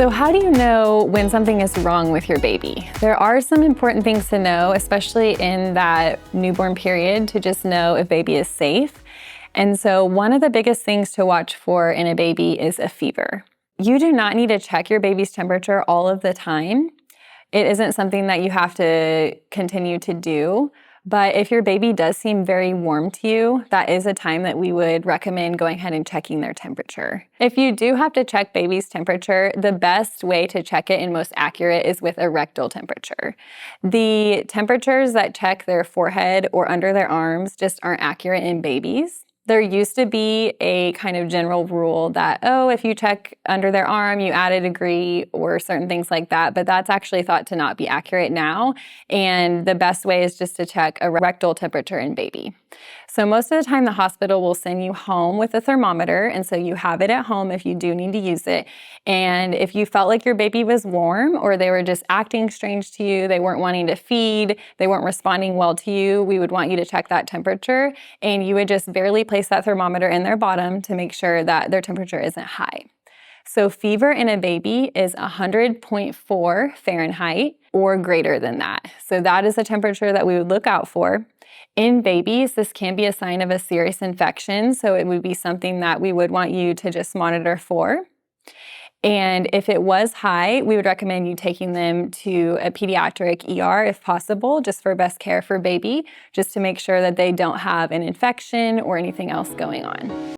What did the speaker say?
So how do you know when something is wrong with your baby? There are some important things to know, especially in that newborn period, to just know if baby is safe. And so one of the biggest things to watch for in a baby is a fever. You do not need to check your baby's temperature all of the time. It isn't something that you have to continue to do. But if your baby does seem very warm to you, that is a time that we would recommend going ahead and checking their temperature. If you do have to check baby's temperature, the best way to check it and most accurate is with a rectal temperature. The temperatures that check their forehead or under their arms just aren't accurate in babies. There used to be a kind of general rule that, if you check under their arm, you add a degree or certain things like that, but that's actually thought to not be accurate now. And the best way is just to check a rectal temperature in baby. So most of the time the hospital will send you home with a thermometer, and so you have it at home if you do need to use it. And if you felt like your baby was warm or they were just acting strange to you, they weren't wanting to feed, they weren't responding well to you, we would want you to check that temperature, and you would just barely place that thermometer in their bottom to make sure that their temperature isn't high. So fever in a baby is 100.4 Fahrenheit or greater than that. So that is a temperature that we would look out for. In babies, this can be a sign of a serious infection, so it would be something that we would want you to just monitor for. And if it was high, we would recommend you taking them to a pediatric ER if possible, just for best care for baby, just to make sure that they don't have an infection or anything else going on.